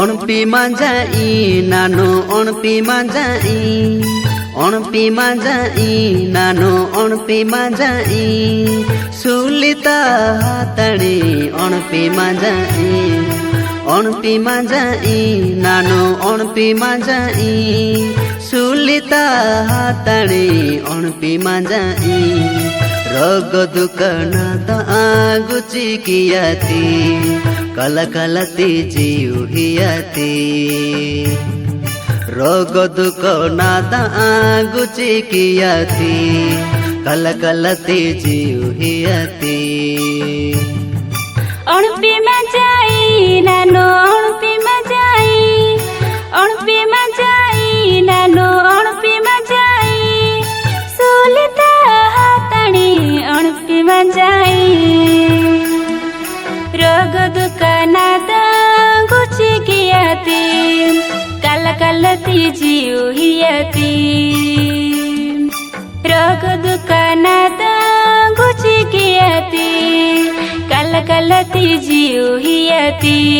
अणपी मांजाई नानो अणपी मांजाई अणपी मांजाई नानो अणपी मांजाई सुलिता हातड़ी अणपी मांजाई अणपी मांजाई नानो अणपी मांजाई सुलिता हातड़ी अणपी मांजाई रोग दुकानात आगुची कियाती कलकलती जीव हियाती रोग दुकानात आगुची कियाती कलकलती जीव हियाती अणपी मांजाई नानो अणपी मांजाई अणपी मांजाई नानो अणपी मांजाई सुलिता हातड़ी अणपी मांजाई रोग दुकानात गुची कियाती कलकलती जीव हियाती रोग दुकानात गुची कियाती कलकलती जीव हियाती।